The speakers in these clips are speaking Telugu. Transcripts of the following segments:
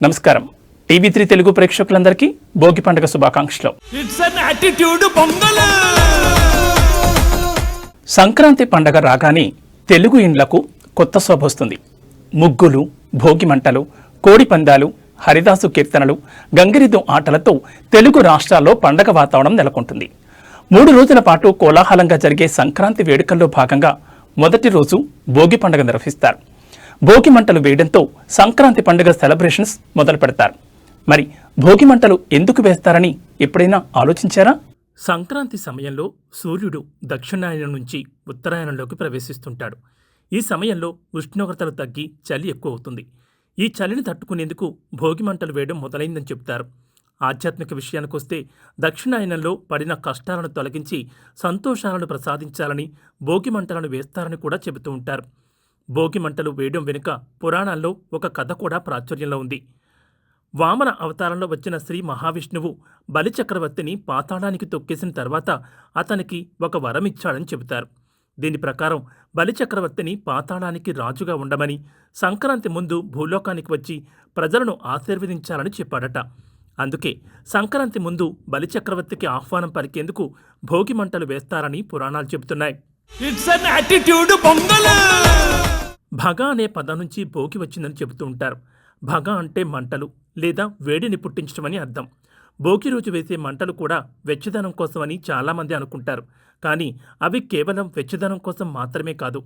నమస్కారం టీవీ3 తెలుగు ప్రేక్షకులందరికీ భోగి పండుగ శుభాకాంక్షలు. సంక్రాంతి పండుగ రాగానే తెలుగు ఇండ్లకు కొత్త శోభ వస్తుంది. ముగ్గులు, భోగి మంటలు, కోడి పందాలు, హరిదాసు కీర్తనలు, గంగిరెద్దు ఆటలతో తెలుగు రాష్ట్రాల్లో పండగ వాతావరణం నెలకొంటుంది. 3 రోజుల పాటు కోలాహలంగా జరిగే సంక్రాంతి వేడుకల్లో భాగంగా మొదటి రోజు భోగి పండుగ నిర్వహిస్తారు. భోగి మంటలు వేయడంతో సంక్రాంతి పండుగ సెలబ్రేషన్స్ మొదలు పెడతారు. మరి భోగి మంటలు ఎందుకు వేస్తారని ఎప్పుడైనా ఆలోచించారా? సంక్రాంతి సమయంలో సూర్యుడు దక్షిణాయనం నుంచి ఉత్తరాయణంలోకి ప్రవేశిస్తుంటాడు. ఈ సమయంలో ఉష్ణోగ్రతలు తగ్గి చలి ఎక్కువ అవుతుంది. ఈ చలిని తట్టుకునేందుకు భోగి మంటలు వేయడం మొదలైందని చెబుతారు. ఆధ్యాత్మిక విషయానికొస్తే దక్షిణాయనంలో పడిన కష్టాలను తొలగించి సంతోషాలను ప్రసాదించాలని భోగి మంటలను వేస్తారని కూడా చెబుతూ ఉంటారు. భోగి మంటలు వేయడం వెనుక పురాణాల్లో ఒక కథ కూడా ప్రాచుర్యంలో ఉంది. వామన అవతారంలో వచ్చిన శ్రీ మహావిష్ణువు బలిచక్రవర్తిని పాతాళానికి తొక్కేసిన తర్వాత అతనికి ఒక వరం ఇచ్చాడని చెబుతారు. దీని ప్రకారం బలిచక్రవర్తిని పాతాళానికి రాజుగా ఉండమని, సంక్రాంతి ముందు భూలోకానికి వచ్చి ప్రజలను ఆశీర్వదించాలని చెప్పాడట. అందుకే సంక్రాంతి ముందు బలిచక్రవర్తికి ఆహ్వానం పలికేందుకు భోగి మంటలు వేస్తారని పురాణాలు చెబుతున్నాయి. భగ అనే పదం నుంచి భోగి వచ్చిందని చెబుతూ ఉంటారు. భగ అంటే మంటలు లేదా వేడిని పుట్టించడమని అర్థం. భోగి రోజు వేసే మంటలు కూడా వెచ్చదనం కోసమని చాలామంది అనుకుంటారు. కానీ అవి కేవలం వెచ్చదనం కోసం మాత్రమే కాదు,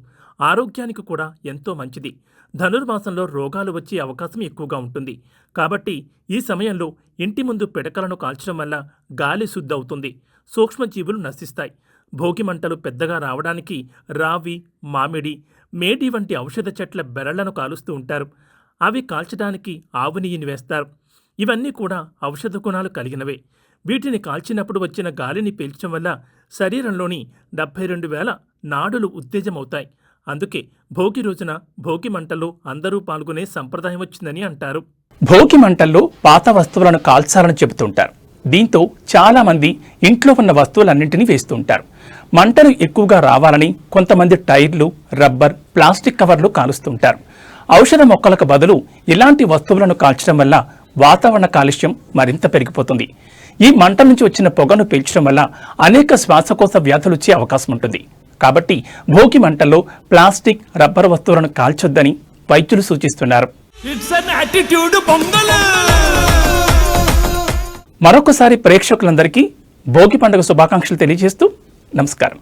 ఆరోగ్యానికి కూడా ఎంతో మంచిది. ధనుర్మాసంలో రోగాలు వచ్చే అవకాశం ఎక్కువగా ఉంటుంది. కాబట్టి ఈ సమయంలో ఇంటి ముందు పిడకలను కాల్చడం వల్ల గాలి శుద్ధి అవుతుంది, సూక్ష్మజీవులు నశిస్తాయి. భోగి మంటలు పెద్దగా రావడానికి రావి, మామిడి, మేడి వంటి ఔషధ చెట్ల బెరళ్లను కాలుస్తూ ఉంటారు. అవి కాల్చడానికి ఆవు నెయ్యిని వేస్తారు. ఇవన్నీ కూడా ఔషధ గుణాలు కలిగినవే. వీటిని కాల్చినప్పుడు వచ్చిన గాలిని పీల్చడం వల్ల శరీరంలోని 72,000 నాడులు ఉత్తేజమవుతాయి. అందుకే భోగి రోజున భోగి మంటల్లో అందరూ పాల్గొనే సంప్రదాయం వచ్చిందని అంటారు. భోగి మంటల్లో పాత వస్తువులను కాల్చాలని చెబుతుంటారు. దీంతో చాలా మంది ఇంట్లో ఉన్న వస్తువులన్నింటినీ వేస్తుంటారు. మంటలు ఎక్కువగా రావాలని కొంతమంది టైర్లు, రబ్బర్, ప్లాస్టిక్ కవర్లు కాలుస్తుంటారు. ఔషధ మొక్కలకు బదులు ఇలాంటి వస్తువులను కాల్చడం వల్ల వాతావరణ కాలుష్యం మరింత పెరిగిపోతుంది. ఈ మంటల నుంచి వచ్చిన పొగను పీల్చడం వల్ల అనేక శ్వాసకోశ వ్యాధులు వచ్చే అవకాశం ఉంటుంది. కాబట్టి భోగి మంటల్లో ప్లాస్టిక్, రబ్బర్ వస్తువులను కాల్చొద్దని వైద్యులు సూచిస్తున్నారు. మరొకసారి ప్రేక్షకులందరికీ భోగి పండుగ శుభాకాంక్షలు తెలియజేస్తూ నమస్కారం.